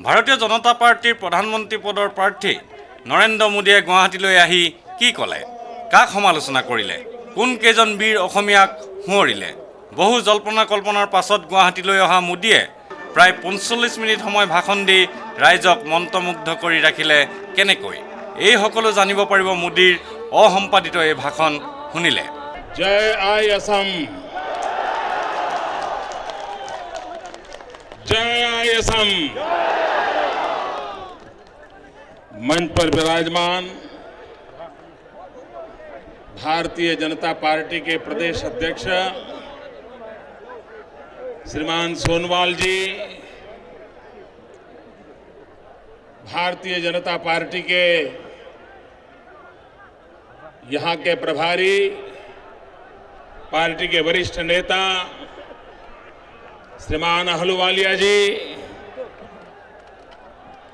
ভাৰতীয় জনতা পাৰ্টিৰ প্ৰধানমন্ত্ৰী পদৰ প্ৰাৰ্থী নৰেন্দ্ৰ মোদীয়ে গুৱাহাটীলৈ আহি কি ক'লে, কাক সমালোচনা কৰিলে, কোন কেইজন বীৰ অসমীয়াক সুঁৱৰিলে। বহু জল্পনা কল্পনাৰ পাছত গুৱাহাটীলৈ অহা মোদীয়ে প্ৰায় ৪৫ মিনিট সময় ভাষণ দি ৰাইজক মন্ত্ৰমুগ্ধ কৰি ৰাখিলে কেনেকৈ। এই সকলো জানিব পাৰিব মোদীৰ অসম্পাদিত এই ভাষণ শুনিলে। জয় আই असम, जय आय असम। मंच पर विराजमान भारतीय जनता पार्टी के प्रदेश अध्यक्ष श्रीमान सोनवाल जी, भारतीय जनता पार्टी के यहाँ के प्रभारी, पार्टी के वरिष्ठ नेता श्रीमान अहलुवालिया जी,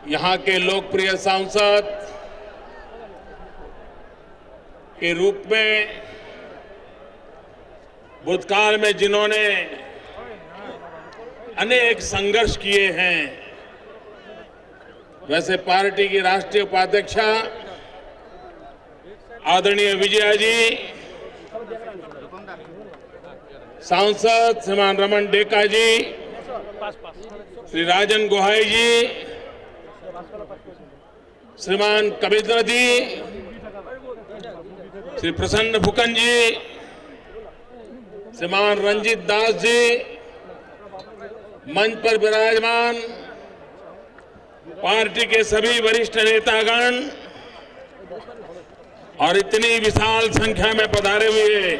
यहाँ के लोकप्रिय सांसद के रूप में भूतकाल में जिन्होंने अनेक संघर्ष किए हैं, वैसे पार्टी की राष्ट्रीय उपाध्यक्षा आदरणीय विजया जी, सांसद श्रीमान रमन डेका जी, श्री राजन गोहाई जी, श्रीमान कबीर जी, श्री प्रसन्न फुकन जी, श्रीमान रंजीत दास जी, मंच पर विराजमान पार्टी के सभी वरिष्ठ नेतागण और इतनी विशाल संख्या में पधारे हुए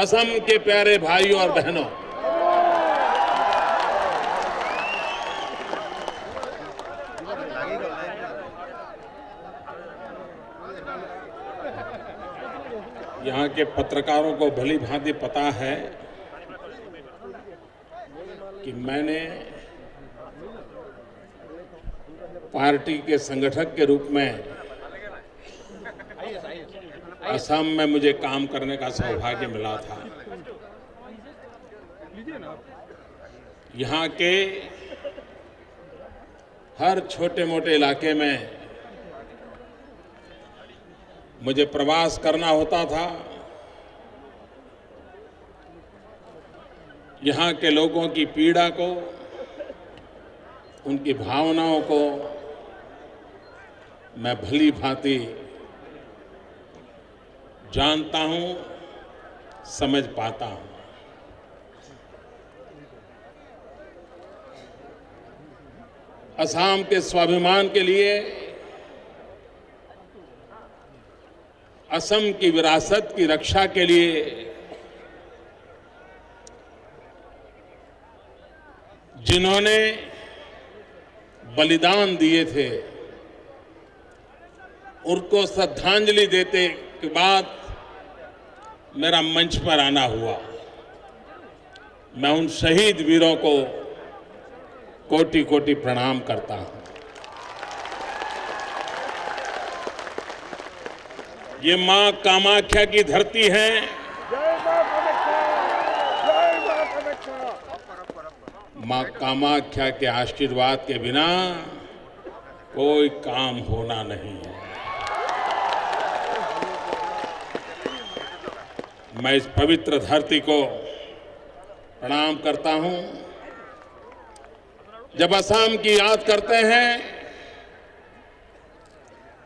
असम के प्यारे भाइयों और बहनों, यहाँ के पत्रकारों को भली भांति पता है कि मैंने पार्टी के संगठक के रूप में असम में मुझे काम करने का सौभाग्य मिला था। यहाँ के हर छोटे मोटे इलाके में मुझे प्रवास करना होता था। यहाँ के लोगों की पीड़ा को, उनकी भावनाओं को मैं भली भांति जानता हूं, समझ पाता हूं। असम के स्वाभिमान के लिए, असम की विरासत की रक्षा के लिए जिन्होंने बलिदान दिए थे, उनको श्रद्धांजलि देते के बाद मेरा मंच पर आना हुआ। मैं उन शहीद वीरों को कोटि कोटि प्रणाम करता हूं। ये मां कामाख्या की धरती है। मां कामाख्या के आशीर्वाद के बिना कोई काम होना नहीं है। मैं इस पवित्र धरती को प्रणाम करता हूं। जब असम की याद करते हैं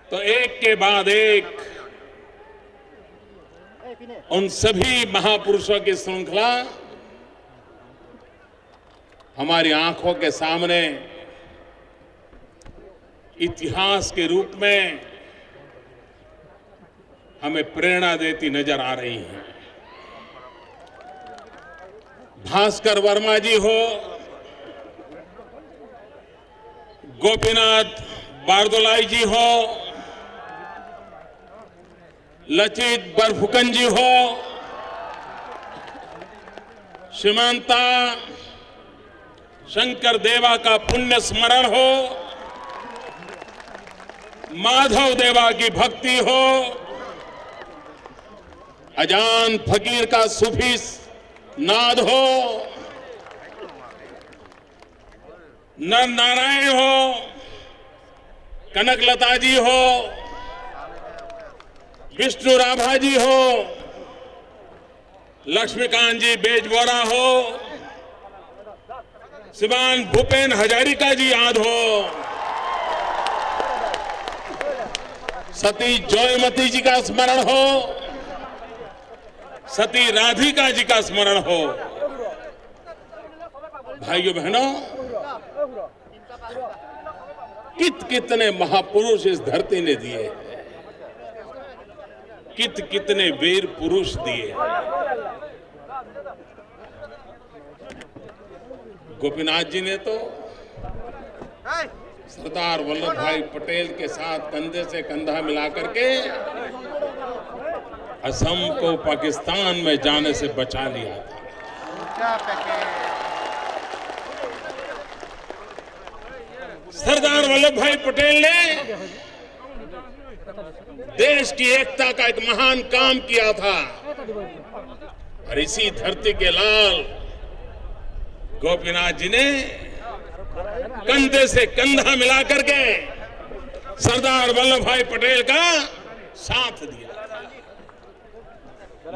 तो एक के बाद एक उन सभी महापुरुषों की श्रृंखला हमारी आंखों के सामने इतिहास के रूप में हमें प्रेरणा देती नजर आ रही है। भास्कर वर्मा जी हो, गोपीनाथ बारदोलाई जी हो, लचित बरफुकन जी हो, श्रीमानता शंकर देवा का पुण्य स्मरण हो, माधव देवा की भक्ति हो, अजान फकीर का सूफी नाद हो, नर नारायण हो, कनकलता जी हो, विष्णु राभा जी हो, लक्ष्मीकांत जी बेजबोरा हो, श्रीमान भूपेन हजारिका जी याद हो, सती जयमती जी का स्मरण हो, सती राधिका जी का स्मरण हो। भाइयों बहनों, कितने महापुरुष इस धरती ने दिए, कितने वीर पुरुष दिए। गोपीनाथ जी ने तो सरदार वल्लभ भाई पटेल के साथ कंधे से कंधा मिलाकर के असम को पाकिस्तान में जाने से बचा लिया था। सरदार वल्लभ भाई पटेल ने देश की एकता का एक महान काम किया था और इसी धरती के लाल गोपीनाथ जी ने कंधे से कंधा मिलाकर के सरदार वल्लभ भाई पटेल का साथ दिया था।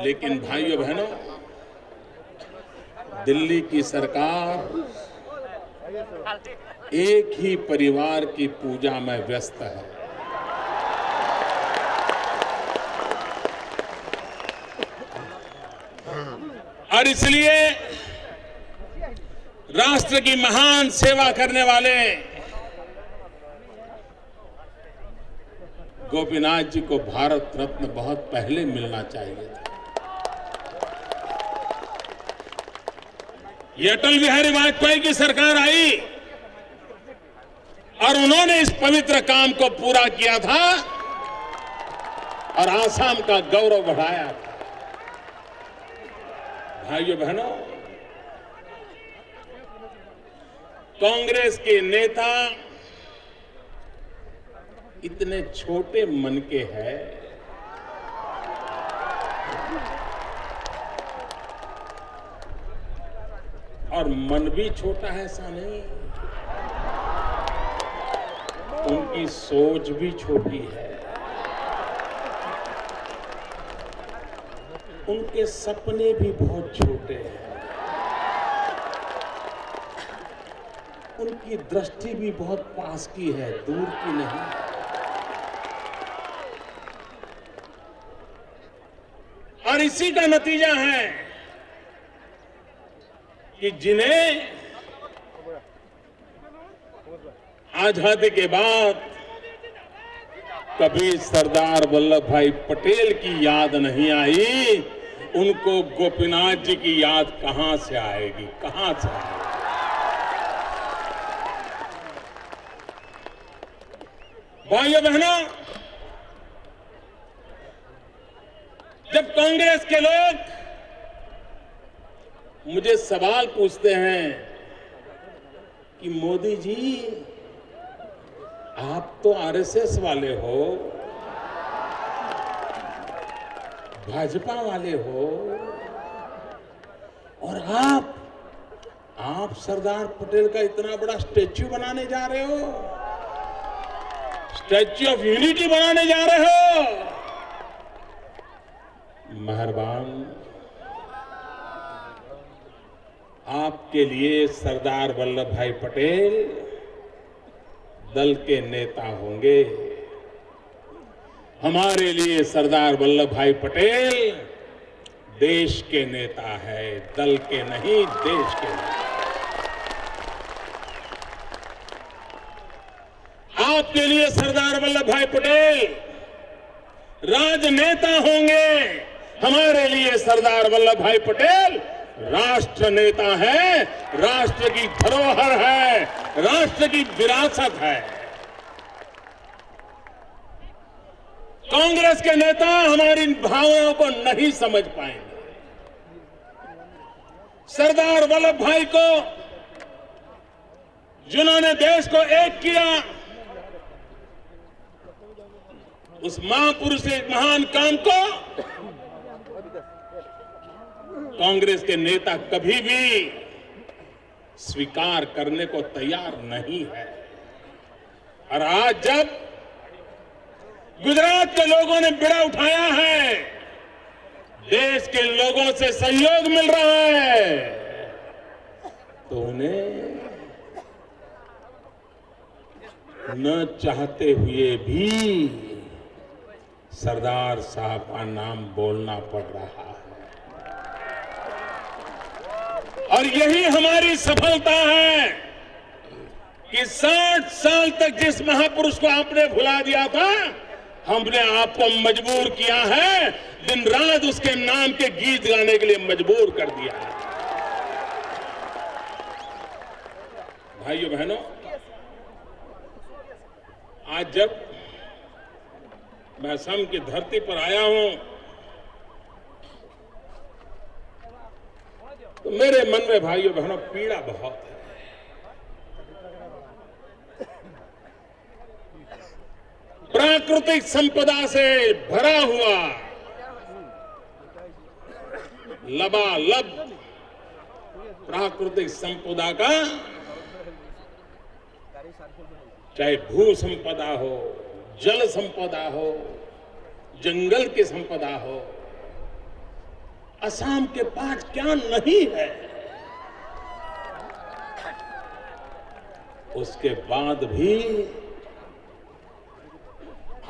लेकिन भाइयों बहनों, दिल्ली की सरकार एक ही परिवार की पूजा में व्यस्त है। और इसलिए राष्ट्र की महान सेवा करने वाले गोपीनाथ जी को भारत रत्न बहुत पहले मिलना चाहिए था। ये अटल बिहारी वाजपेयी की सरकार आई और उन्होंने इस पवित्र काम को पूरा किया था और आसाम का गौरव बढ़ाया था। भाइयों बहनों, कांग्रेस के नेता इतने छोटे मन के हैं और मन भी छोटा है ऐसा नहीं, उनकी सोच भी छोटी है, उनके सपने भी बहुत छोटे हैं, उनकी दृष्टि भी बहुत पास की है, दूर की नहीं। और इसी का नतीजा है कि जिन्हें आजादी के बाद कभी सरदार वल्लभ भाई पटेल की याद नहीं आई, उनको गोपीनाथ जी की याद कहां से आएगी, कहां से आएगी। भाइयों बहनों, जब कांग्रेस के लोग मुझे सवाल पूछते हैं कि मोदी जी आप तो आरएसएस वाले हो, भाजपा वाले हो और आप सरदार पटेल का इतना बड़ा स्टैच्यू बनाने जा रहे हो, स्टैच्यू ऑफ यूनिटी बनाने जा रहे हो। मेहरबान, आपके लिए सरदार वल्लभ भाई पटेल दल के नेता होंगे, हमारे लिए सरदार वल्लभ भाई पटेल देश के नेता है, दल के नहीं, देश के नेता। आपके लिए सरदार वल्लभ भाई पटेल राजनेता होंगे, हमारे लिए सरदार वल्लभ भाई पटेल राष्ट्र नेता है, राष्ट्र की धरोहर है, राष्ट्र की विरासत है। कांग्रेस के नेता हमारी इन भावनाओं को नहीं समझ पाएंगे। सरदार वल्लभ भाई को, जिन्होंने देश को एक किया, उस महापुरुष के महान काम को कांग्रेस के नेता कभी भी स्वीकार करने को तैयार नहीं है। और आज जब गुजरात के लोगों ने बिड़ा उठाया है, देश के लोगों से सहयोग मिल रहा है, तो उन्हें न चाहते हुए भी सरदार साहब का नाम बोलना पड़ रहा है। और यही हमारी सफलता है कि 60 साल तक जिस महापुरुष को आपने भुला दिया था, हमने आपको मजबूर किया है, दिन रात उसके नाम के गीत गाने के लिए मजबूर कर दिया है। भाइयों बहनों, आज जब मैं असम की धरती पर आया हूं, तो मेरे मन में भाइयों बहनों पीड़ा बहुत है। प्राकृतिक संपदा से भरा हुआ लबालब प्राकृतिक संपदा का, चाहे भू संपदा हो, जल संपदा हो, जंगल की संपदा हो, असम के पास क्या नहीं है। उसके बाद भी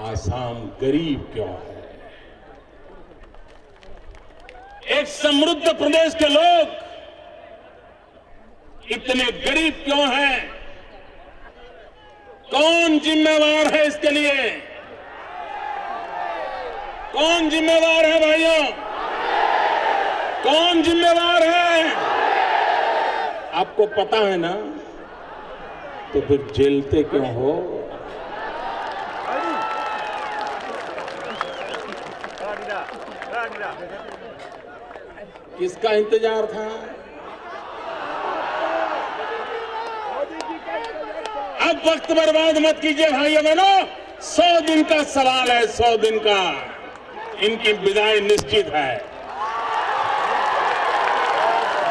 असम गरीब क्यों है? एक समृद्ध प्रदेश के लोग इतने गरीब क्यों हैं? कौन जिम्मेवार है इसके लिए? कौन जिम्मेवार है भाइयों? कौन जिम्मेवार है? आपको पता है ना, तो फिर झेलते क्यों हो? किसका इंतजार था? अब वक्त बर्बाद मत कीजिए भाइयों बहनों, 100 दिन का सवाल है, 100 दिन का। इनकी विदाई निश्चित है।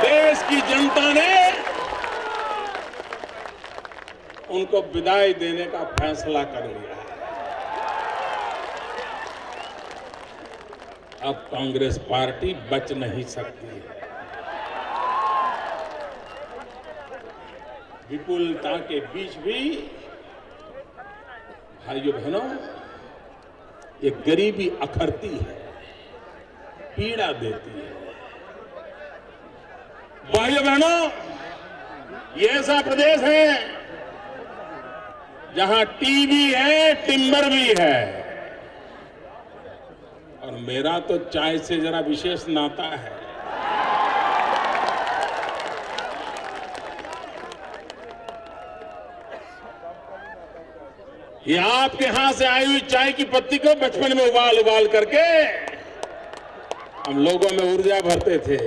देश की जनता ने उनको विदाई देने का फैसला कर लिया है। अब कांग्रेस पार्टी बच नहीं सकती है। विपुलता के बीच भी भाइयों बहनों ये गरीबी अखरती है, पीड़ा देती है। भाइयों बहनों, ये ऐसा प्रदेश है जहां टी भी है, टिम्बर भी है। और मेरा तो चाय से जरा विशेष नाता है। ये आपके हाथ से आई हुई चाय की पत्ती को बचपन में उबाल उबाल करके हम लोगों में ऊर्जा भरते थे।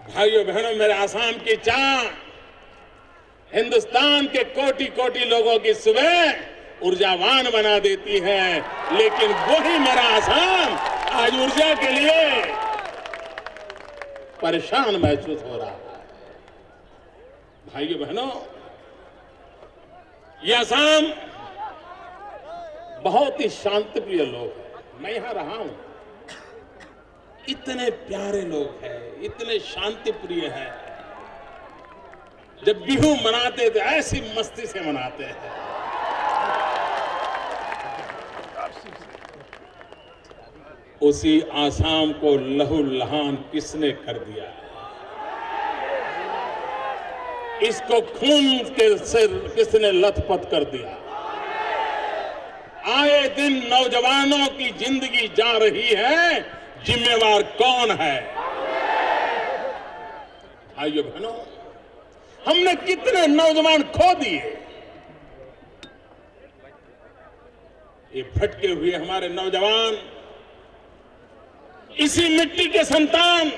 भाइयों बहनों, मेरे आसाम की चाय हिंदुस्तान के कोटि कोटि लोगों की सुबह ऊर्जावान बना देती है। लेकिन वही मेरा आसाम आज ऊर्जा के लिए परेशान महसूस हो रहा है। भाइयों बहनों, यह असम बहुत ही शांतिप्रिय लोग हैं। मैं यहां रहा हूं, इतने प्यारे लोग हैं, इतने शांतिप्रिय हैं। जब बिहू मनाते थे ऐसी मस्ती से मनाते हैं। उसी आसाम को लहूलुहान किसने कर दिया? इसको खून के से किसने लथपथ कर दिया? आए दिन नौजवानों की जिंदगी जा रही है, जिम्मेवार कौन है? भाइयों बहनों, हमने कितने नौजवान खो दिए। ये भटके हुए हमारे नौजवान, इसी मिट्टी के संतान,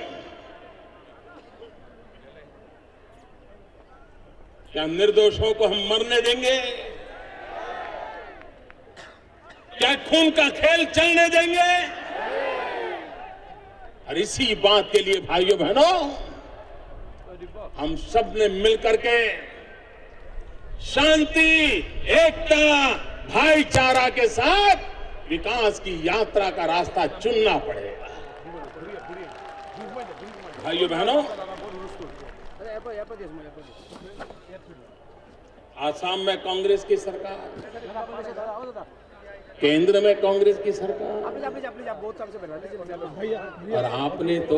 क्या निर्दोषों को हम मरने देंगे? क्या खून का खेल चलने देंगे? और इसी बात के लिए भाइयों बहनों हम सब ने मिलकर के शांति, एकता, भाईचारा के साथ विकास की यात्रा का रास्ता चुनना पड़ेगा। भाइयों बहनों, आसाम में कांग्रेस की सरकार, केंद्र में कांग्रेस की सरकार, और आपने तो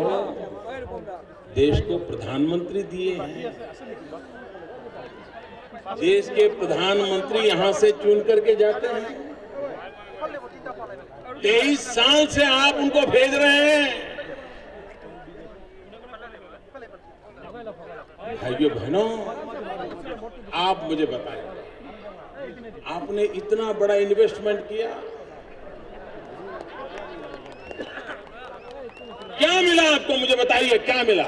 देश को प्रधानमंत्री दिए हैं। देश के प्रधानमंत्री यहां से चुन करके जाते हैं। 23 साल से आप उनको भेज रहे हैं। भाइयों बहनों, आप मुझे बताएं, आपने इतना बड़ा इन्वेस्टमेंट किया, क्या मिला आपको? मुझे बताइए, क्या मिला?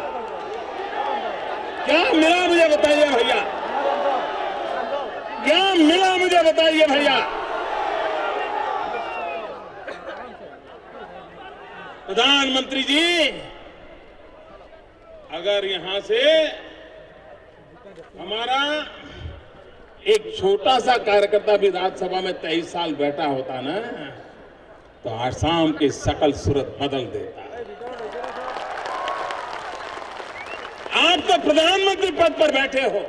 क्या मिला मुझे बताइए भैया, क्या मिला मुझे बताइए भैया। प्रधानमंत्री जी, अगर यहां से हमारा एक छोटा सा कार्यकर्ता भी राज्यसभा में 23 साल बैठा होता ना, तो आसाम की सकल सूरत बदल देता। आप तो प्रधानमंत्री पद पर बैठे हो,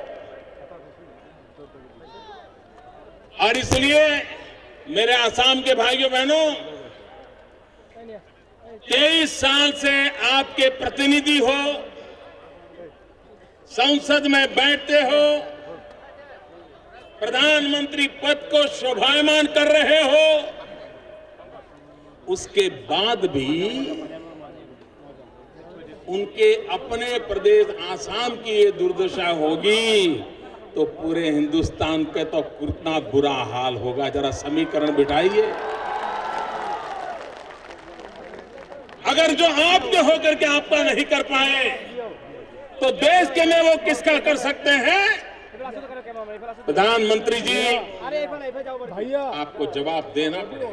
और इसलिए मेरे आसाम के भाइयों बहनों, 23 साल से आपके प्रतिनिधि हो, संसद में बैठते हो, प्रधानमंत्री पद को शोभायमान कर रहे हो, उसके बाद भी उनके अपने प्रदेश आसाम की ये दुर्दशा होगी तो पूरे हिंदुस्तान का तो कितना बुरा हाल होगा। जरा समीकरण बिठाइए। अगर जो आपके होकर के आपका नहीं कर पाए तो देश के में वो किसका कर सकते हैं? प्रधानमंत्री जी, आपको जवाब देना पड़ेगा।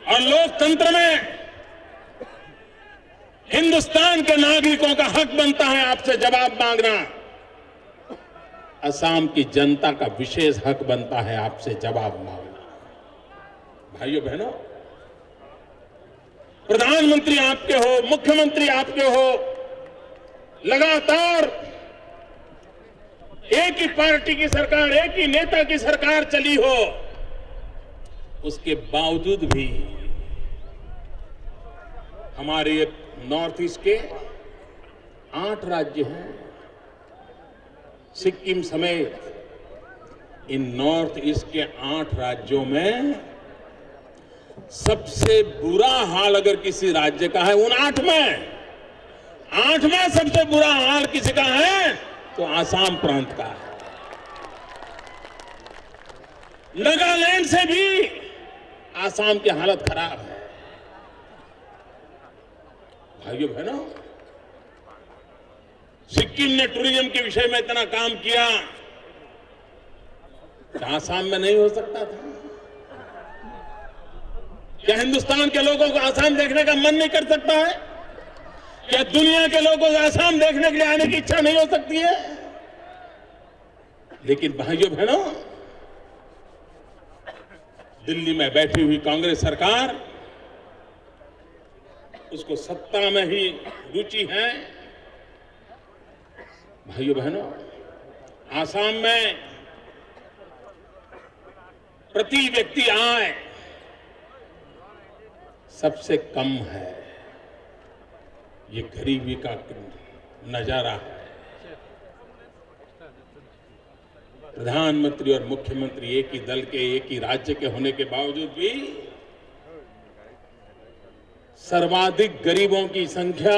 और लोकतंत्र में हिंदुस्तान के नागरिकों का हक बनता है आपसे जवाब मांगना। असम की जनता का विशेष हक बनता है आपसे जवाब मांगना। भाइयों बहनों, प्रधानमंत्री आपके हो, मुख्यमंत्री आपके हो, लगातार एक ही पार्टी की सरकार, एक ही नेता की सरकार चली हो, उसके बावजूद भी हमारे नॉर्थ ईस्ट के 8 राज्य हैं, सिक्किम समेत इन नॉर्थ ईस्ट के 8 राज्यों में सबसे बुरा हाल अगर किसी राज्य का है, उन 8 में सबसे बुरा हाल किसी का है तो आसाम प्रांत का है। नागालैंड से भी आसाम की हालत खराब है। भाइयों बहनों, सिक्किम ने टूरिज्म के विषय में इतना काम किया, क्या आसाम में नहीं हो सकता था? क्या हिंदुस्तान के लोगों को आसाम देखने का मन नहीं कर सकता है? क्या दुनिया के लोगों को आसाम देखने के लिए आने की इच्छा नहीं हो सकती है? लेकिन भाइयों बहनों, दिल्ली में बैठी हुई कांग्रेस सरकार, उसको सत्ता में ही रुचि है। भाइयों बहनों, आसाम में प्रति व्यक्ति आय सबसे कम है। ये गरीबी का नजारा है। प्रधानमंत्री और मुख्यमंत्री एक ही दल के, एक ही राज्य के होने के बावजूद भी सर्वाधिक गरीबों की संख्या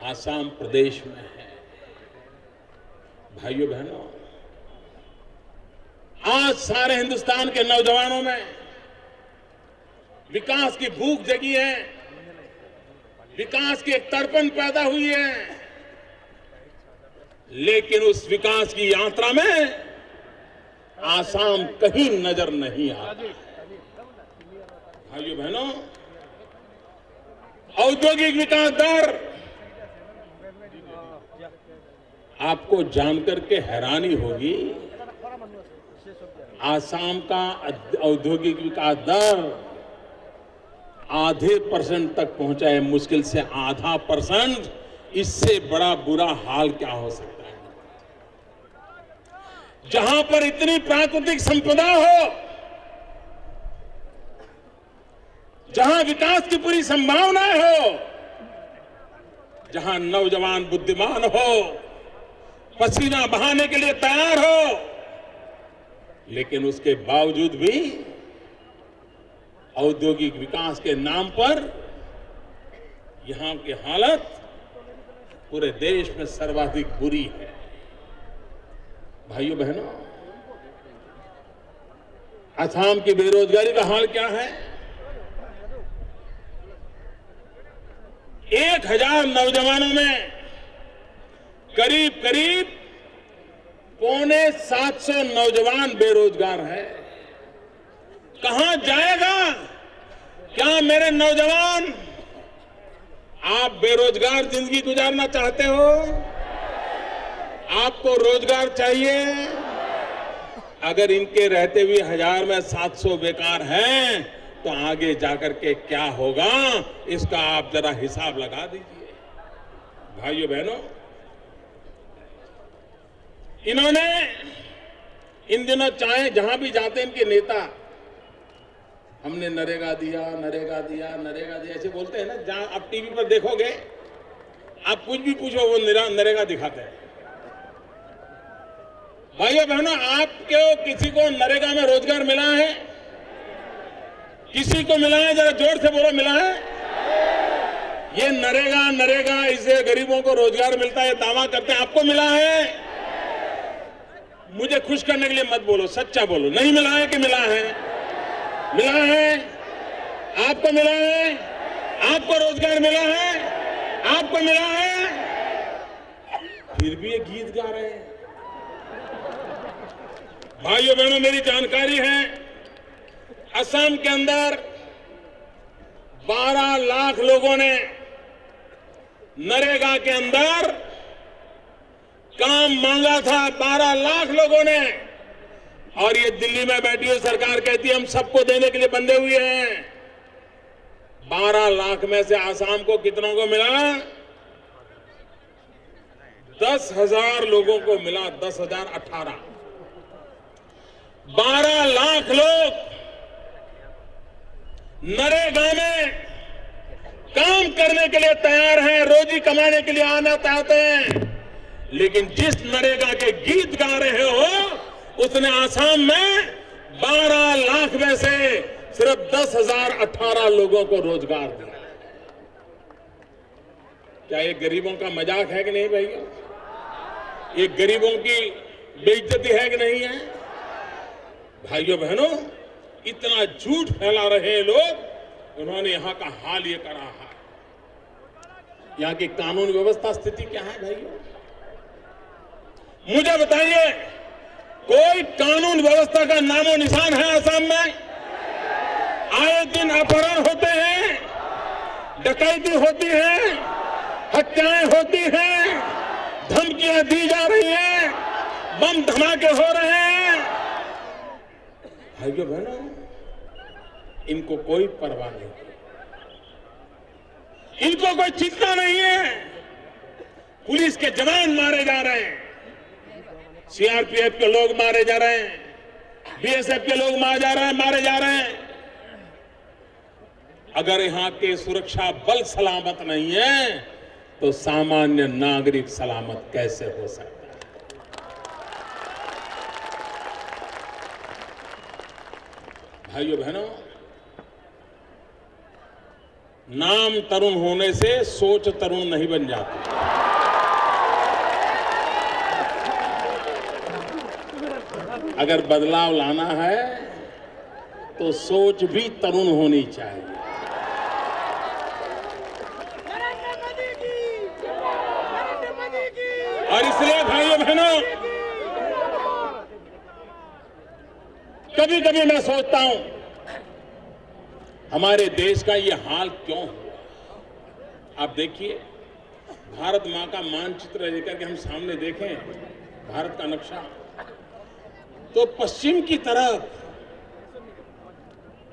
आसाम प्रदेश में है। भाइयों बहनों, आज सारे हिंदुस्तान के नौजवानों में विकास की भूख जगी है, विकास की एक तड़पन पैदा हुई है, लेकिन उस विकास की यात्रा में आसाम कहीं नजर नहीं आता। भाइयों बहनों, औद्योगिक विकास दर आपको जानकर के हैरानी होगी। आसाम का औद्योगिक विकास दर आधे % तक पहुंचा है, मुश्किल से आधा %। इससे बड़ा बुरा हाल क्या हो सकता है? जहां पर इतनी प्राकृतिक संपदा हो, जहां विकास की पूरी संभावना हो, जहां नौजवान बुद्धिमान हो, पसीना बहाने के लिए तैयार हो, लेकिन उसके बावजूद भी औद्योगिक विकास के नाम पर यहां की हालत पूरे देश में सर्वाधिक बुरी है। भाइयों बहनों, असम की बेरोजगारी का हाल क्या है? 1000 नौजवानों में करीब 750 नौजवान बेरोजगार है। कहां जाएगा? क्या मेरे नौजवान, आप बेरोजगार जिंदगी गुजारना चाहते हो? आपको रोजगार चाहिए? अगर इनके रहते हुए 1000 में 700 बेकार हैं, तो आगे जाकर के क्या होगा, इसका आप जरा हिसाब लगा दीजिए। भाइयों बहनों, इन्होंने इन दिनों चाहे जहां भी जाते इनके नेता, हमने नरेगा दिया, नरेगा दिया, नरेगा दिया ऐसे बोलते हैं ना। जहां आप टीवी पर देखोगे, आप कुछ भी पूछो, वो नरेगा दिखाते हैं। भाइयों बहनों, आपको किसी को नरेगा में रोजगार मिला है? किसी को मिला है? जरा जोर से बोलो, मिला है? ये नरेगा इससे गरीबों को रोजगार मिलता है, दावा करते हैं। आपको मिला है? मुझे खुश करने के लिए मत बोलो, सच्चा बोलो। नहीं मिला है कि मिला है? मिला है। आपको मिला है? आपको रोजगार मिला है? आपको मिला है? फिर भी ये गीत गा रहे हैं। भाइयों बहनों, मेरी जानकारी है, असम के अंदर 12 लाख लोगों ने नरेगा के अंदर काम मांगा था। 12 लाख लोगों ने। और ये दिल्ली में बैठी हुई सरकार कहती है हम सबको देने के लिए बंधे हुए हैं। 12 लाख में से आसाम को कितनों को मिला? 10,000 लोगों को मिला। 10,018। 12 लाख लोग नरेगा में काम करने के लिए तैयार हैं, रोजी कमाने के लिए आना चाहते हैं। लेकिन जिस नरेगा के गीत गा रहे हो, उसने आसाम में 12 लाख में से सिर्फ 10,018 लोगों को रोजगार दिया। क्या ये गरीबों का मजाक है कि नहीं भैया? ये गरीबों की बेइज्जती है कि नहीं है? भाइयों बहनों, इतना झूठ फैला रहे हैं लोग। उन्होंने यहां का हाल ये करा है। यहां की कानून व्यवस्था स्थिति क्या है भाइयों? मुझे बताइए, कोई कानून व्यवस्था का नामो निशान है असम में? आए दिन अपहरण होते हैं, डकैती होती है, हत्याएं होती हैं, धमकियां दी जा रही हैं, बम धमाके हो रहे हैं। भाइयों बहनों, इनको कोई परवाह नहीं, इनको कोई चिंता नहीं है। पुलिस के जवान मारे जा रहे हैं, सीआरपीएफ के लोग मारे जा रहे हैं, बीएसएफ के लोग मारे जा रहे हैं। अगर यहां के सुरक्षा बल सलामत नहीं है, तो सामान्य नागरिक सलामत कैसे हो सकता है? भाइयों बहनों, नाम तरुण होने से सोच तरुण नहीं बन जाती। अगर बदलाव लाना है तो सोच भी तरुण होनी चाहिए। और इसलिए भाइयों बहनों, कभी कभी मैं सोचता हूं हमारे देश का ये हाल क्यों हुआ। आप देखिए, भारत माँ का मानचित्र लेकर के हम सामने देखें भारत का नक्शा, तो पश्चिम की तरफ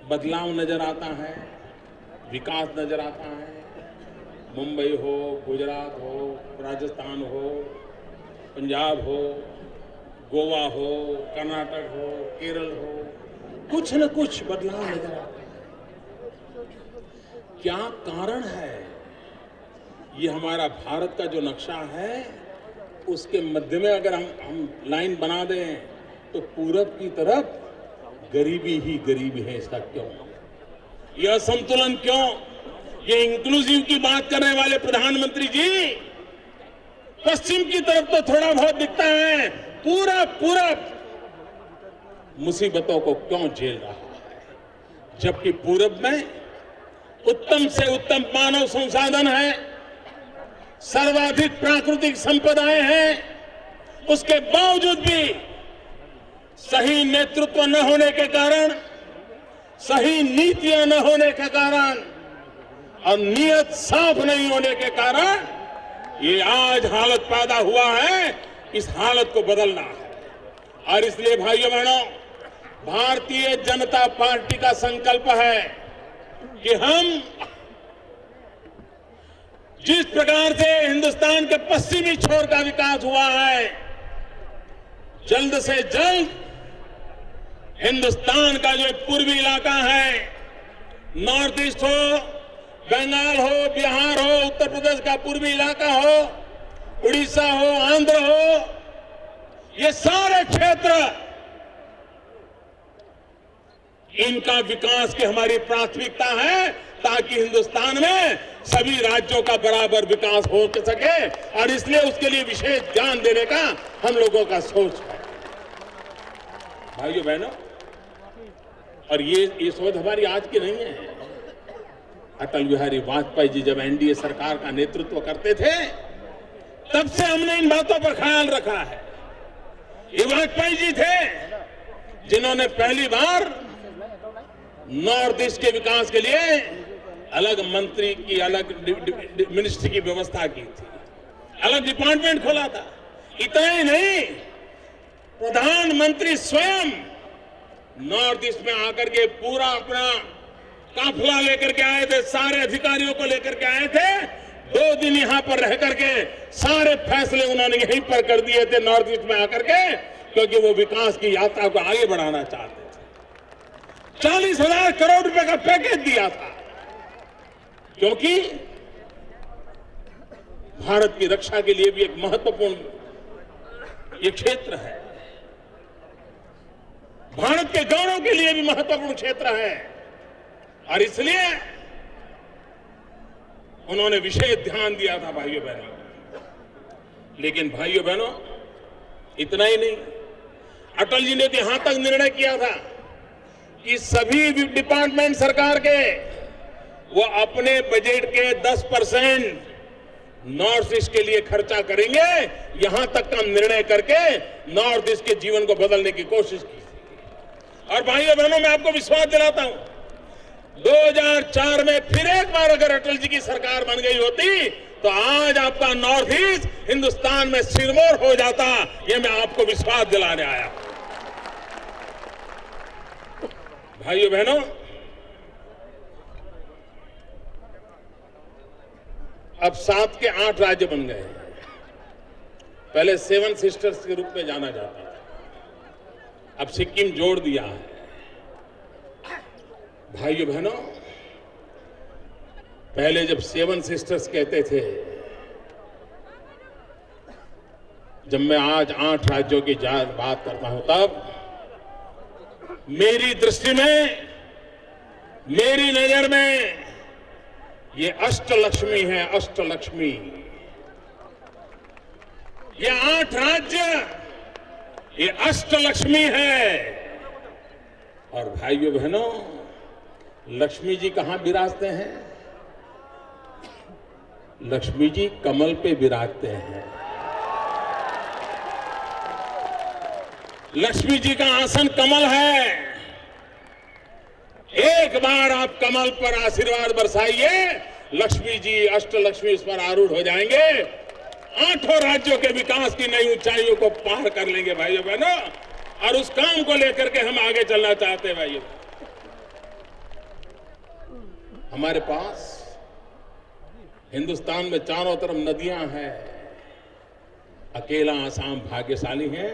बदलाव नजर आता है, विकास नजर आता है। मुंबई हो, गुजरात हो, राजस्थान हो, पंजाब हो, गोवा हो, कर्नाटक हो, केरल हो, कुछ न कुछ बदलाव नजर आता है। क्या कारण है? ये हमारा भारत का जो नक्शा है, उसके मध्य में अगर हम लाइन बना दें तो पूरब की तरफ गरीबी ही गरीबी है। इसका क्यों? यह असंतुलन क्यों? ये इंक्लूसिव की बात करने वाले प्रधानमंत्री जी, पश्चिम की तरफ तो थोड़ा बहुत दिखता है, पूरा पूरब मुसीबतों को क्यों झेल रहा है? जबकि पूरब में उत्तम से उत्तम मानव संसाधन है, सर्वाधिक प्राकृतिक संपदाएं हैं, उसके बावजूद भी सही नेतृत्व न होने के कारण, सही नीतियां न होने के कारण और नियत साफ नहीं होने के कारण ये आज हालत पैदा हुआ है। इस हालत को बदलना है और इसलिए भाइयों बहनों, भारतीय जनता पार्टी का संकल्प है कि हम जिस प्रकार से हिंदुस्तान के पश्चिमी छोर का विकास हुआ है, जल्द से जल्द हिंदुस्तान का जो पूर्वी इलाका है, नॉर्थ ईस्ट हो, बंगाल हो, बिहार हो, उत्तर प्रदेश का पूर्वी इलाका हो, उड़ीसा हो, आंध्र हो, ये सारे क्षेत्र, इनका विकास की हमारी प्राथमिकता है ताकि हिंदुस्तान में सभी राज्यों का बराबर विकास हो सके और इसलिए उसके लिए विशेष ध्यान देने का हम लोगों का सोच है। भाइयों बहनों, और ये सोच हमारी आज की नहीं है। अटल बिहारी वाजपेयी जी जब एनडीए सरकार का नेतृत्व करते थे, तब से हमने इन बातों पर ख्याल रखा है। ये वाजपेयी जी थे जिन्होंने पहली बार नॉर्थ ईस्ट के विकास के लिए अलग मंत्री की, अलग मिनिस्ट्री की व्यवस्था की थी, अलग डिपार्टमेंट खोला था। इतना ही नहीं, प्रधानमंत्री स्वयं नॉर्थ ईस्ट में आकर के पूरा अपना काफिला लेकर के आए थे, सारे अधिकारियों को लेकर के आए थे। 2 दिन यहां पर रह करके सारे फैसले उन्होंने यहीं पर कर दिए थे नॉर्थ ईस्ट में आकर के, क्योंकि वो विकास की यात्रा को आगे बढ़ाना चाहते थे। 40,000 करोड़ रुपए का पैकेज दिया था, क्योंकि भारत की रक्षा के लिए भी एक महत्वपूर्ण ये क्षेत्र है, भारत के गौरव के लिए भी महत्वपूर्ण क्षेत्र है और इसलिए उन्होंने विशेष ध्यान दिया था भाइयों बहनों। लेकिन भाइयों बहनों, इतना ही नहीं, अटल जी ने तो यहां तक निर्णय किया था कि सभी डिपार्टमेंट सरकार के वो अपने बजट के 10% नॉर्थ ईस्ट के लिए खर्चा करेंगे। यहां तक का निर्णय करके नॉर्थ ईस्ट के जीवन को बदलने की कोशिश की। और भाइयों बहनों, मैं आपको विश्वास दिलाता हूं, 2004 में फिर एक बार अगर अटल जी की सरकार बन गई होती तो आज आपका नॉर्थ ईस्ट हिंदुस्तान में सिरमौर हो जाता। ये मैं आपको विश्वास दिलाने आया। भाइयों बहनों, अब 7 के 8 राज्य बन गए। पहले 7 सिस्टर्स के रूप में जाना जाता था, अब सिक्किम जोड़ दिया है। भाइयों बहनों, पहले जब 7 सिस्टर्स कहते थे, जब मैं आज 8 राज्यों की बात करता हूं, तब मेरी दृष्टि में, मेरी नजर में ये अष्टलक्ष्मी है, अष्टलक्ष्मी। ये 8 राज्य, ये अष्टलक्ष्मी है। और भाइयों बहनों, लक्ष्मी जी कहां विराजते हैं? लक्ष्मी जी कमल पे विराजते हैं। लक्ष्मी जी का आसन कमल है। एक बार आप कमल पर आशीर्वाद बरसाइए लक्ष्मी जी अष्टलक्ष्मी इस पर आरूढ़ हो जाएंगे, 8 राज्यों के विकास की नई ऊंचाइयों को पार कर लेंगे भाइयों बहनों। और उस काम को लेकर के हम आगे चलना चाहते हैं भाइयों। हमारे पास हिंदुस्तान में चारों तरफ नदियां हैं, अकेला आसाम भाग्यशाली है,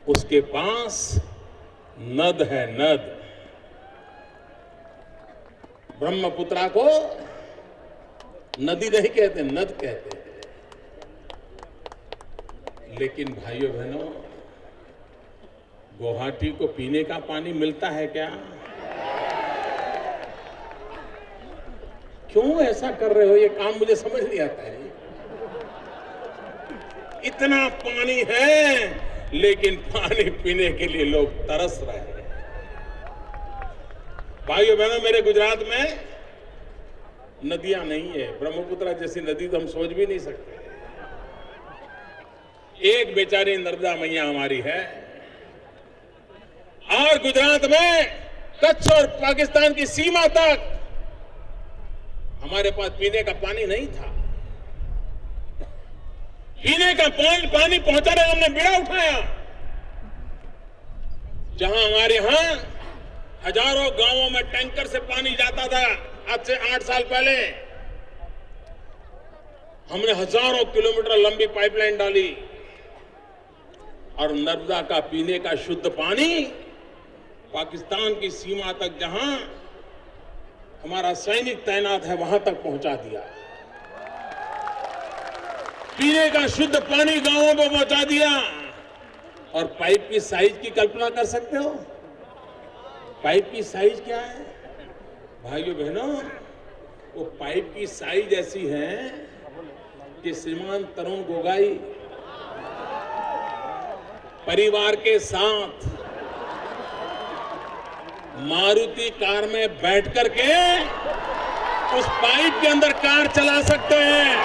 उसके पास नद है, नद। ब्रह्मपुत्रा को नदी नहीं कहते, नद कहते हैं। लेकिन भाइयों बहनों, गुवाहाटी को पीने का पानी मिलता है क्या? क्यों ऐसा कर रहे हो? ये काम मुझे समझ नहीं आता है। इतना पानी है लेकिन पानी पीने के लिए लोग तरस रहे हैं। भाइयों बहनों, मेरे गुजरात में नदियां नहीं है, ब्रह्मपुत्रा जैसी नदी तो हम सोच भी नहीं सकते। एक बेचारी नर्मदा मैया हमारी है। और गुजरात में कच्छ और पाकिस्तान की सीमा तक हमारे पास पीने का पानी नहीं था। पीने का पानी पहुंचाने हमने बीड़ा उठाया। जहां हमारे यहां हजारों गांवों में टैंकर से पानी जाता था, आज से 8 साल पहले हमने हजारों किलोमीटर लंबी पाइपलाइन डाली और नर्मदा का पीने का शुद्ध पानी पाकिस्तान की सीमा तक, जहां हमारा सैनिक तैनात है, वहां तक पहुंचा दिया। पीने का शुद्ध पानी गांवों में पहुंचा दिया। और पाइप की साइज की कल्पना कर सकते हो? पाइप की साइज क्या है भाइयों बहनों? वो पाइप की साइज ऐसी है कि श्रीमान तरुण गोगोई परिवार के साथ मारुति कार में बैठ करके उस पाइप के अंदर कार चला सकते हैं।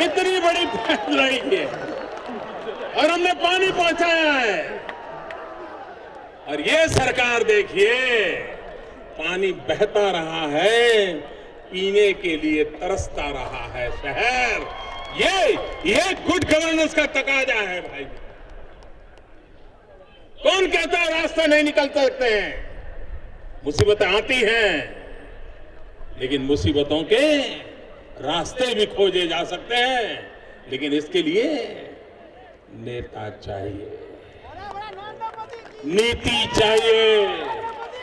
इतनी बड़ी पाइपलाइन है और हमने पानी पहुंचाया है। और ये सरकार देखिए, पानी बहता रहा है, पीने के लिए तरसता रहा है शहर। ये गुड गवर्नेंस का तकाजा है भाई। कौन कहता है रास्ते नहीं निकल सकते हैं? मुसीबतें आती हैं, लेकिन मुसीबतों के रास्ते भी खोजे जा सकते हैं। लेकिन इसके लिए नेता चाहिए, नीति चाहिए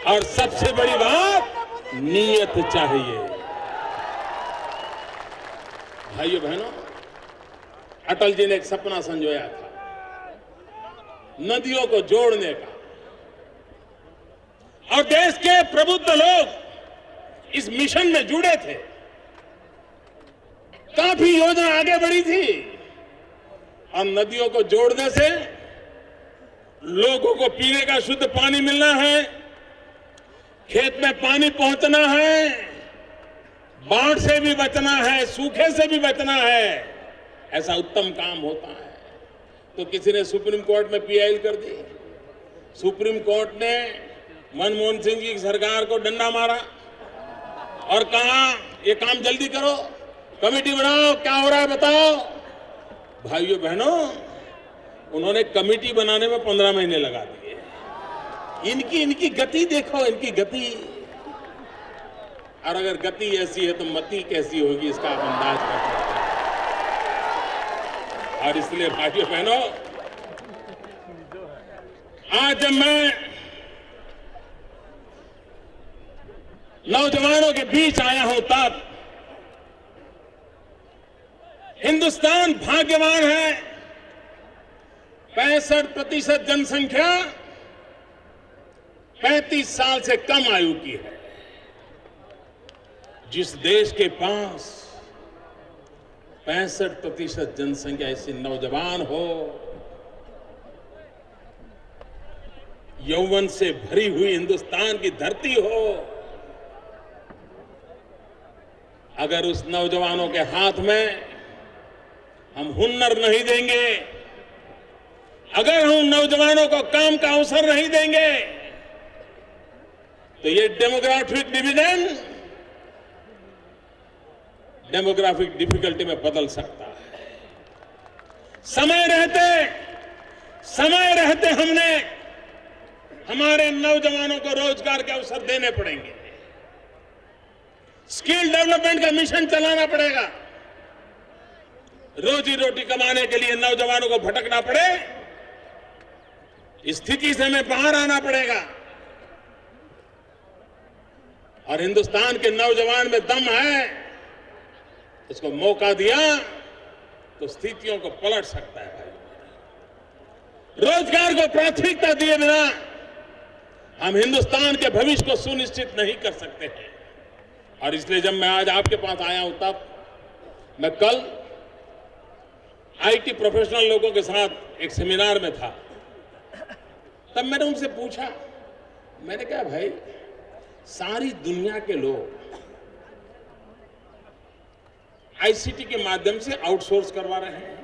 और सबसे बड़ी बात नीयत चाहिए। भाइयों बहनों, अटल जी ने एक सपना संजोया था नदियों को जोड़ने का, और देश के प्रबुद्ध लोग इस मिशन में जुड़े थे। काफी योजना आगे बढ़ी थी और नदियों को जोड़ने से लोगों को पीने का शुद्ध पानी मिलना है, खेत में पानी पहुंचना है, बाढ़ से भी बचना है, सूखे से भी बचना है। ऐसा उत्तम काम होता है। तो किसी ने सुप्रीम कोर्ट में पीआईएल कर दी। सुप्रीम कोर्ट ने मनमोहन सिंह जी की सरकार को डंडा मारा और कहा ये काम जल्दी करो, कमेटी बनाओ, क्या हो रहा है बताओ। भाइयों बहनों, उन्होंने कमेटी बनाने में 15 महीने लगा दिए। इनकी गति देखो, इनकी गति। और अगर गति ऐसी है तो मति कैसी होगी, इसका आप अंदाज कर सकते हैं। और इसलिए भाइयों बहनों, आज जब मैं नौजवानों के बीच आया हूं, तब हिंदुस्तान भाग्यवान है। 65% जनसंख्या 35 साल से कम आयु की है। जिस देश के पास 65% जनसंख्या ऐसी नौजवान हो, यौवन से भरी हुई हिंदुस्तान की धरती हो, अगर उस नौजवानों के हाथ में हम हुनर नहीं देंगे, अगर हम नौजवानों को काम का अवसर नहीं देंगे तो ये डेमोग्राफिक डिविडेंड डेमोग्राफिक डिफिकल्टी में बदल सकता है। समय रहते हमने हमारे नौजवानों को रोजगार के अवसर देने पड़ेंगे। स्किल डेवलपमेंट का मिशन चलाना पड़ेगा। रोजी रोटी कमाने के लिए नौजवानों को भटकना पड़े, इस स्थिति से हमें बाहर आना पड़ेगा। और हिंदुस्तान के नौजवान में दम है, उसको मौका दिया तो स्थितियों को पलट सकता है। भाई, रोजगार को प्राथमिकता दिए बिना हम हिंदुस्तान के भविष्य को सुनिश्चित नहीं कर सकते हैं। और इसलिए जब मैं आज आपके पास आया हूं, तब मैं कल आईटी प्रोफेशनल लोगों के साथ एक सेमिनार में था। तब मैंने उनसे पूछा, मैंने कहा भाई, सारी दुनिया के लोग आईसीटी के माध्यम से आउटसोर्स करवा रहे हैं।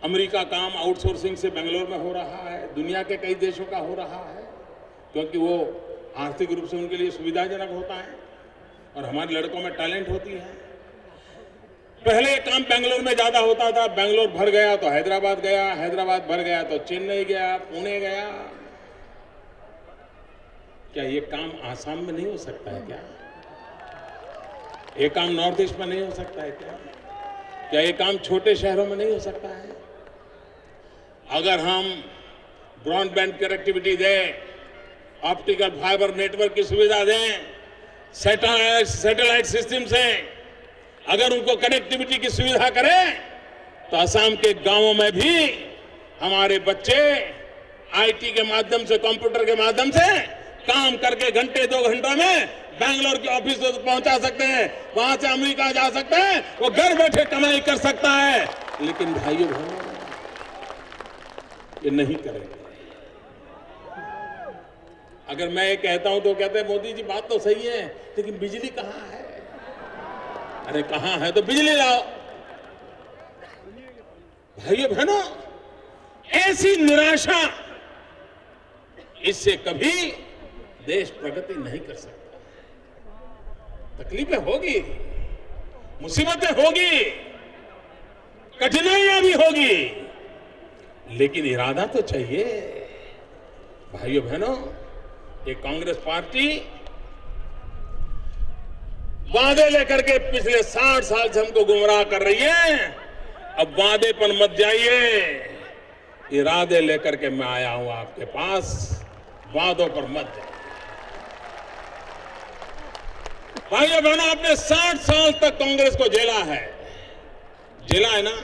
अमेरिका काम आउटसोर्सिंग से बेंगलोर में हो रहा है, दुनिया के कई देशों का हो रहा है, क्योंकि वो आर्थिक रूप से उनके लिए सुविधाजनक होता है और हमारे लड़कों में टैलेंट होती है। पहले काम बेंगलोर में ज्यादा होता था, बेंगलोर भर गया तो हैदराबाद गया, हैदराबाद भर गया तो चेन्नई गया, पुणे गया। क्या ये काम आसाम में नहीं हो सकता है? क्या ये काम नॉर्थ ईस्ट में नहीं हो सकता है? क्या ये काम छोटे शहरों में नहीं हो सकता है? अगर हम ब्रॉडबैंड कनेक्टिविटी दें, ऑप्टिकल फाइबर नेटवर्क की सुविधा दें, सैटेलाइट सिस्टम से अगर उनको कनेक्टिविटी की सुविधा करें, तो असम के गांवों में भी हमारे बच्चे आईटी के माध्यम से, कंप्यूटर के माध्यम से काम करके घंटे 2 घंटों में बैंगलोर के ऑफिस तक पहुंचा सकते हैं, वहां से अमेरिका जा सकते हैं, वो घर बैठे कमाई कर सकता है। लेकिन भाइयों बहनों, ये नहीं करेंगे। अगर मैं ये कहता हूं तो कहते हैं मोदी जी बात तो सही है, लेकिन बिजली कहां है? अरे कहां है तो बिजली लाओ। भाइयों बहनों, ऐसी निराशा, इससे कभी देश प्रगति नहीं कर सकता। तकलीफें होगी, मुसीबतें होगी, कठिनाइयां भी होगी, लेकिन इरादा तो चाहिए। भाइयों बहनों, ये कांग्रेस पार्टी वादे लेकर के पिछले 60 साल से हमको गुमराह कर रही है। अब वादे पर मत जाइए, इरादे लेकर के मैं आया हूं आपके पास, वादों पर मत जाइए। भाइयों बहनों, आपने 60 साल तक कांग्रेस को झेला है ना?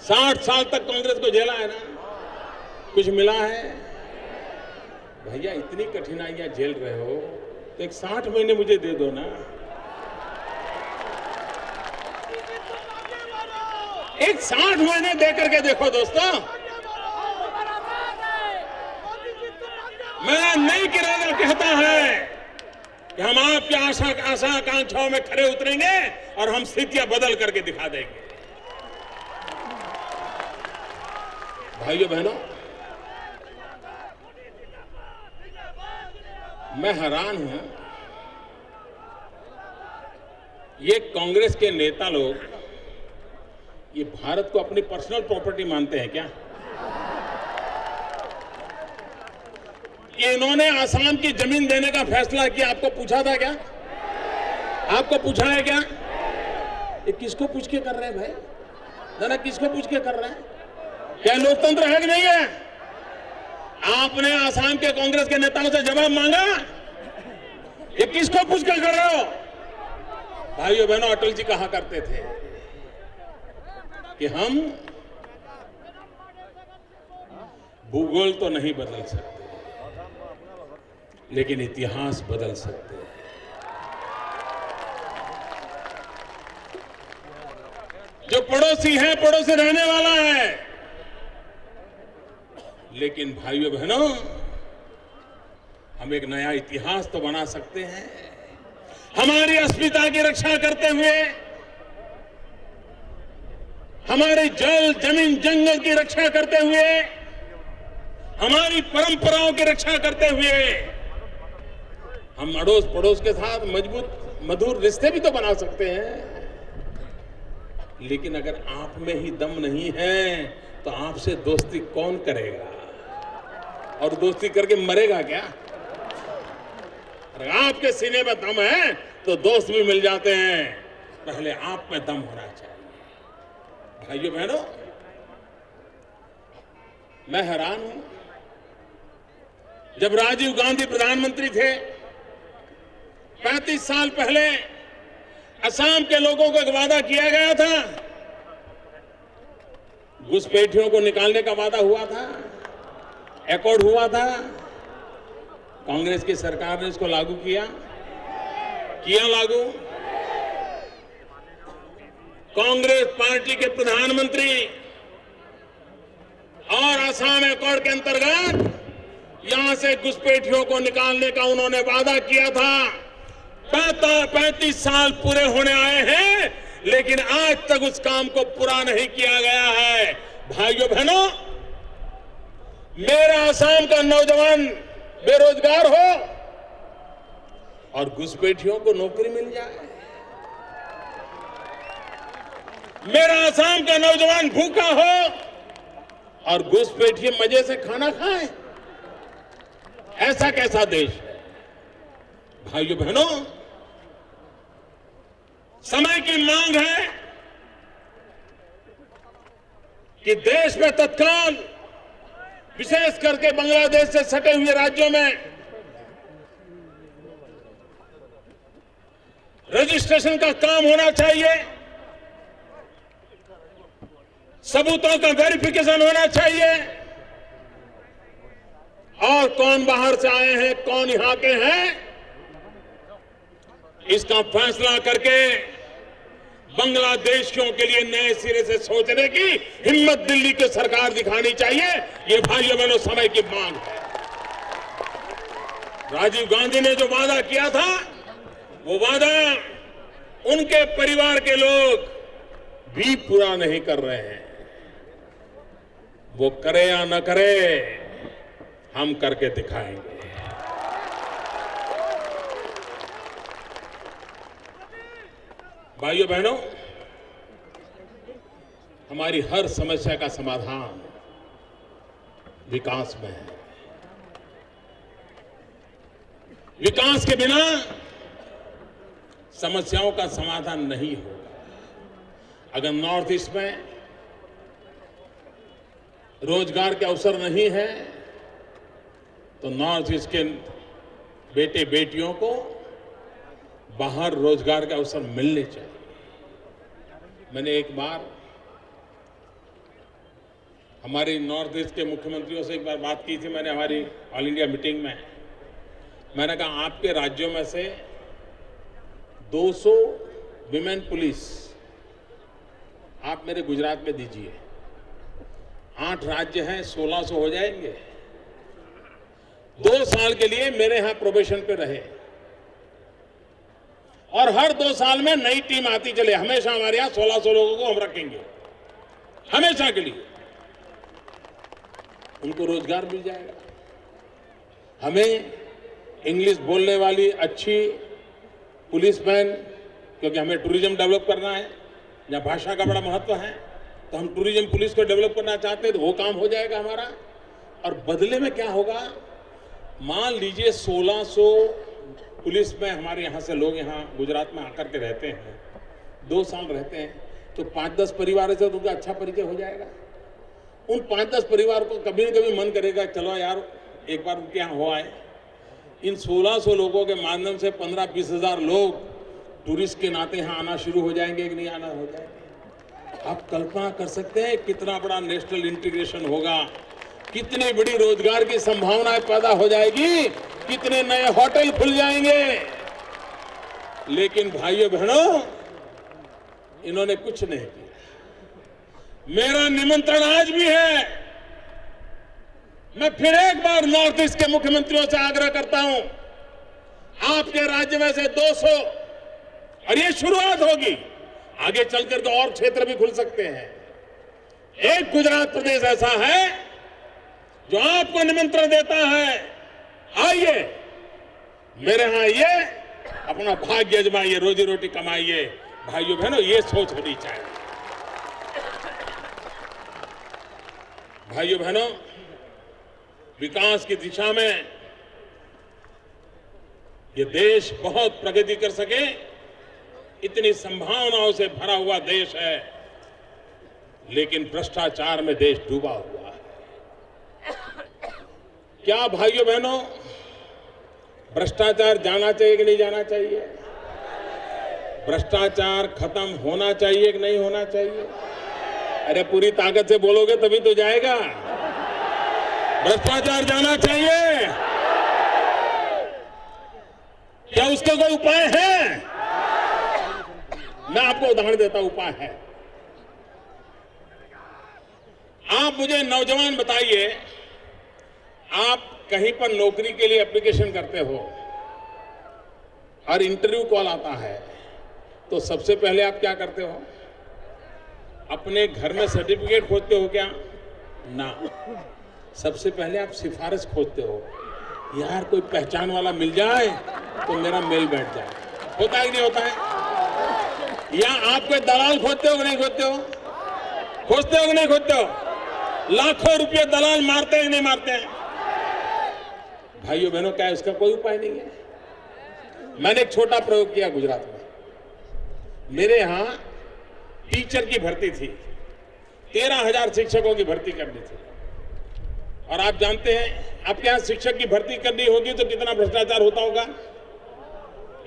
60 साल तक कांग्रेस को झेला है ना? कुछ मिला है? भैया, इतनी कठिनाइयां झेल रहे हो तो एक 60 महीने मुझे दे दो ना। एक 60 महीने दे करके देखो दोस्तों। मैं नहीं कहता है कि हम आपकी आशा आकांक्षाओं में खरे उतरेंगे और हम स्थितियां बदल करके दिखा देंगे। भाइयों बहनों, मैं हैरान हूं, ये कांग्रेस के नेता लोग ये भारत को अपनी पर्सनल प्रॉपर्टी मानते हैं क्या? इन्होंने आसाम की जमीन देने का फैसला किया, आपको पूछा था क्या? आपको पूछा है क्या? ये किसको पूछ के कर रहे हैं भाई? जरा किसको पूछ के कर रहे हैं? क्या लोकतंत्र है कि नहीं है? आपने आसाम के कांग्रेस के नेताओं से जवाब मांगा? ये किसको पूछ कर रहे हो? भाइयों बहनों, अटल जी कहा करते थे कि हम भूगोल तो नहीं बदल सकते, लेकिन इतिहास बदल सकते हैं। जो पड़ोसी है, पड़ोसी रहने वाला है, लेकिन भाइयों बहनों, हम एक नया इतिहास तो बना सकते हैं। हमारी अस्मिता की रक्षा करते हुए हमारे जल जमीन जंगल की रक्षा करते हुए, हमारी परंपराओं की रक्षा करते हुए हम अड़ोस पड़ोस के साथ मजबूत मधुर रिश्ते भी तो बना सकते हैं। लेकिन अगर आप में ही दम नहीं है तो आपसे दोस्ती कौन करेगा? और दोस्ती करके मरेगा क्या? अगर आपके सीने में दम है तो दोस्त भी मिल जाते हैं। पहले आप में दम होना चाहिए। भाइयों बहनों, मैं हैरान हूं, जब राजीव गांधी प्रधानमंत्री थे 35 साल पहले असम के लोगों को एक वादा किया गया था, घुसपैठियों को निकालने का वादा हुआ था, एकॉर्ड हुआ था। कांग्रेस की सरकार ने इसको लागू किया लागू। कांग्रेस पार्टी के प्रधानमंत्री और असम एकॉर्ड के अंतर्गत यहां से घुसपैठियों को निकालने का उन्होंने वादा किया था। 35 साल पूरे होने आए हैं, लेकिन आज तक उस काम को पूरा नहीं किया गया है। भाइयों बहनों, मेरा असम का नौजवान बेरोजगार हो और घुसपैठियों को नौकरी मिल जाए, मेरा असम का नौजवान भूखा हो और घुसपैठिए मजे से खाना खाए, ऐसा कैसा देश है? भाइयों बहनों, समय की मांग है कि देश में तत्काल, विशेष करके बांग्लादेश से सटे हुए राज्यों में रजिस्ट्रेशन का काम होना चाहिए, सबूतों का वेरिफिकेशन होना चाहिए, और कौन बाहर से आए हैं, कौन यहां के हैं, इसका फैसला करके बांग्लादेशियों के लिए नए सिरे से सोचने की हिम्मत दिल्ली की सरकार दिखानी चाहिए। ये भाइयों बहनों समय की मांग है। राजीव गांधी ने जो वादा किया था, वो वादा उनके परिवार के लोग भी पूरा नहीं कर रहे हैं। वो करे या न करे, हम करके दिखाएंगे। भाइयों बहनों, हमारी हर समस्या का समाधान विकास में है। विकास के बिना समस्याओं का समाधान नहीं होगा। अगर नॉर्थ ईस्ट में रोजगार के अवसर नहीं है तो नॉर्थ ईस्ट के बेटे बेटियों को बाहर रोजगार के अवसर मिलने चाहिए। मैंने एक बार हमारी नॉर्थ ईस्ट के मुख्यमंत्रियों से एक बार बात की थी, मैंने हमारी ऑल इंडिया मीटिंग में। मैंने कहा, आपके राज्यों में से 200 विमेन पुलिस आप मेरे गुजरात में दीजिए। 8 राज्य हैं, 1600 हो जाएंगे। 2 साल के लिए मेरे यहां प्रोबेशन पे रहे और हर 2 साल में नई टीम आती चले। हमेशा हमारे यहां 1600 लोगों को हम रखेंगे, हमेशा के लिए। उनको रोजगार मिल जाएगा। हमें इंग्लिश बोलने वाली अच्छी पुलिसमैन, क्योंकि हमें टूरिज्म डेवलप करना है, या भाषा का बड़ा महत्व है, तो हम टूरिज्म पुलिस को डेवलप करना चाहते हैं, तो वो काम हो जाएगा हमारा। और बदले में क्या होगा, मान लीजिए 1600 पुलिस में हमारे यहाँ से लोग यहाँ गुजरात में आकर के रहते हैं, 2 साल रहते हैं, तो 5-10 परिवारों से तो उनका अच्छा परिचय हो जाएगा। उन 5-10 परिवार को कभी न कभी मन करेगा, चलो यार एक बार उनके यहाँ हो आए। इन 1600 लोगों के माध्यम से 15-20 हजार लोग टूरिस्ट के नाते यहाँ आना शुरू हो जाएंगे कि नहीं आना हो जाएंगे। आप कल्पना कर सकते हैं कितना बड़ा नेशनल इंटीग्रेशन होगा, कितनी बड़ी रोजगार की संभावनाएं पैदा हो जाएगी, कितने नए होटल खुल जाएंगे। लेकिन भाइयों बहनों, इन्होंने कुछ नहीं किया। मेरा निमंत्रण आज भी है, मैं फिर एक बार नॉर्थ ईस्ट के मुख्यमंत्रियों से आग्रह करता हूं, आपके राज्य में से 200, और ये शुरुआत होगी, आगे चलकर तो और क्षेत्र भी खुल सकते हैं। एक गुजरात प्रदेश ऐसा है जो आपको निमंत्रण देता है, आइए मेरे यहां आइए, अपना भाग्य अजमाइए, रोजी रोटी कमाइए। भाइयों बहनों, ये सोच होनी चाहिए। भाइयों बहनों, विकास की दिशा में ये देश बहुत प्रगति कर सके, इतनी संभावनाओं से भरा हुआ देश है, लेकिन भ्रष्टाचार में देश डूबा हुआ है। क्या भाइयों बहनों, भ्रष्टाचार जाना चाहिए कि नहीं जाना चाहिए? भ्रष्टाचार खत्म होना चाहिए कि नहीं होना चाहिए? अरे पूरी ताकत से बोलोगे तभी तो जाएगा। भ्रष्टाचार जाना चाहिए। क्या उसका कोई उपाय है? मैं आपको उदाहरण देता हूं, उपाय है। आप मुझे नौजवान बताइए, आप कहीं पर नौकरी के लिए एप्लीकेशन करते हो और इंटरव्यू कॉल आता है, तो सबसे पहले आप क्या करते हो? अपने घर में सर्टिफिकेट खोजते हो क्या? ना, सबसे पहले आप सिफारिश खोजते हो, यार कोई पहचान वाला मिल जाए तो मेरा मेल बैठ जाए। होता है कि नहीं होता है? या आप कोई दलाल खोजते हो कि नहीं खोजते हो? खोजते हो कि नहीं खोजते हो? लाखों रुपए दलाल मारते हैं कि नहीं मारते हैं? भाइयों बहनों, क्या इसका कोई उपाय नहीं है? मैंने एक छोटा प्रयोग किया गुजरात में। मेरे यहां टीचर की भर्ती थी, 13,000 शिक्षकों की भर्ती करनी थी। और आप जानते हैं, आपके यहां शिक्षक की भर्ती करनी होगी तो कितना भ्रष्टाचार होता होगा,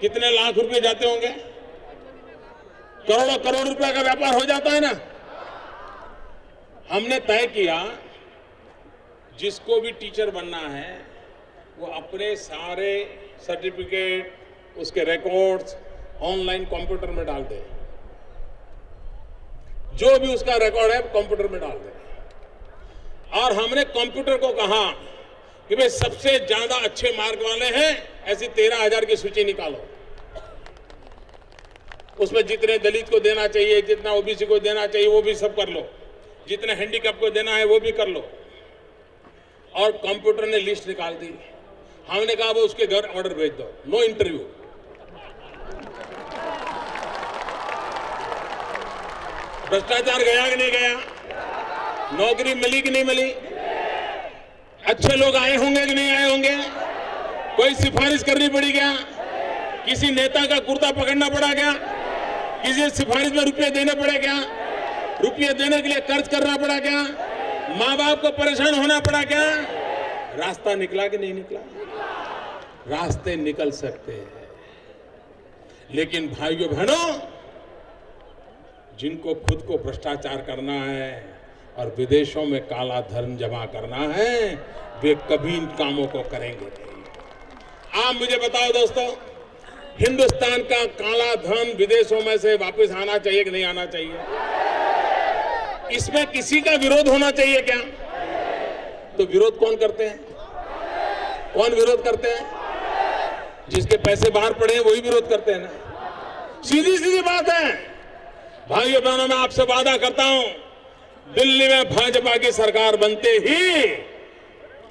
कितने लाख रुपए जाते होंगे, करोड़ों करोड़ रुपए का व्यापार हो जाता है ना। हमने तय किया, जिसको भी टीचर बनना है वो अपने सारे सर्टिफिकेट, उसके रिकॉर्ड्स ऑनलाइन कंप्यूटर में डाल दे। जो भी उसका रिकॉर्ड है कंप्यूटर में डाल दे। और हमने कंप्यूटर को कहा कि भाई सबसे ज्यादा अच्छे मार्क वाले हैं, ऐसी 13,000 की सूची निकालो। उसमें जितने दलित को देना चाहिए, जितना ओबीसी को देना चाहिए वो भी सब कर लो, जितने हैंडीकैप को देना है वो भी कर लो। और कंप्यूटर ने लिस्ट निकाल दी। हमने कहा वो उसके घर ऑर्डर भेज दो, नो इंटरव्यू। भ्रष्टाचार गया कि नहीं गया? नौकरी मिली कि नहीं मिली? अच्छे लोग आए होंगे कि नहीं आए होंगे? कोई सिफारिश करनी पड़ी क्या? किसी नेता का कुर्ता पकड़ना पड़ा क्या? किसी सिफारिश में रुपये देने पड़े क्या? रुपये देने के लिए कर्ज करना पड़ा क्या? माँ बाप को परेशान होना पड़ा क्या? रास्ता निकला कि नहीं निकला? रास्ते निकल सकते हैं, लेकिन भाइयों बहनों, जिनको खुद को भ्रष्टाचार करना है और विदेशों में काला धन जमा करना है, वे कभी इन कामों को करेंगे नहीं। आप मुझे बताओ दोस्तों, हिंदुस्तान का काला धन विदेशों में से वापस आना चाहिए कि नहीं आना चाहिए? इसमें किसी का विरोध होना चाहिए क्या? तो विरोध कौन करते हैं? कौन विरोध करते हैं? जिसके पैसे बाहर पड़े हैं वही विरोध करते हैं ना। सीधी सीधी बात है। भाइयों बहनों, मैं आपसे वादा करता हूं, दिल्ली में भाजपा की सरकार बनते ही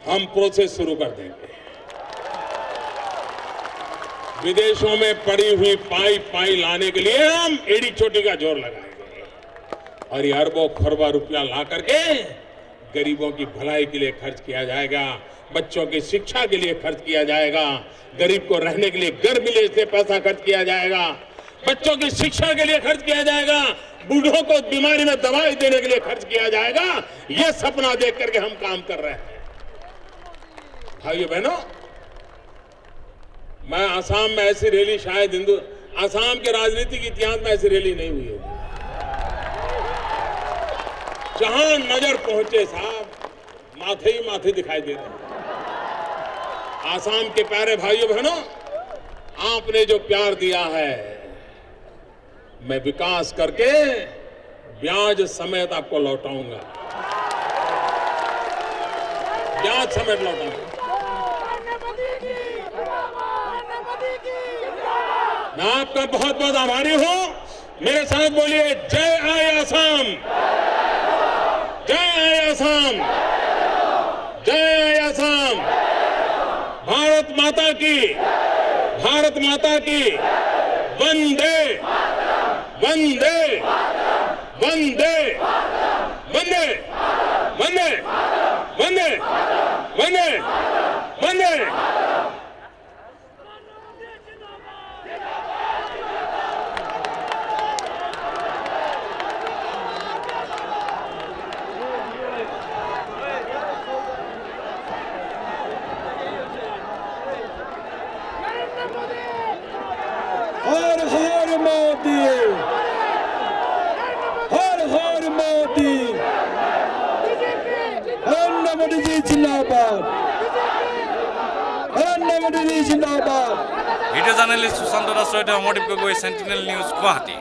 हम प्रोसेस शुरू कर देंगे। विदेशों में पड़ी हुई पाई लाने के लिए हम एड़ी चोटी का जोर लगाएंगे और ये अरबों खरबों रुपया ला करके गरीबों की भलाई के लिए खर्च किया जाएगा, बच्चों की शिक्षा के लिए खर्च किया जाएगा, गरीब को रहने के लिए घर मिले इसलिए पैसा खर्च किया जाएगा, बच्चों की शिक्षा के लिए खर्च किया जाएगा, बूढ़ों को बीमारी में दवाई देने के लिए खर्च किया जाएगा। यह सपना देख करके हम काम कर रहे हैं। भाइयों बहनों, मैं आसाम में ऐसी रैली शायद आसाम के राजनीतिक इतिहास में ऐसी रैली नहीं हुई होगी। जहां नजर पहुंचे साहब, माथे ही माथे दिखाई दे रहे हैं। आसाम के प्यारे भाइयों बहनों, आपने जो प्यार दिया है, मैं विकास करके ब्याज समेत आपको लौटाऊंगा। ब्याज समेत लौटाऊंगा। मैं आपका बहुत बहुत आभारी हूं। मेरे साथ बोलिए, जय आए आसाम। जय असम, जय असम। भारत माता की, भारत माता की। वंदे वंदे वंदे वंदे वंदे वंदे वंदे वंदे। हर हर मोदी, हर हर मोदी, नरेंद्र मोदी जी जिंदाबाद, नरेंद्र मोदी जी जिंदाबाद। ভিডিঅ' জাৰ্নেলিষ্ট সুশান্ত দাসৰ সৈতে অমৰদীপ গগৈ, চেণ্টিনেল নিউজ, গুৱাহাটী।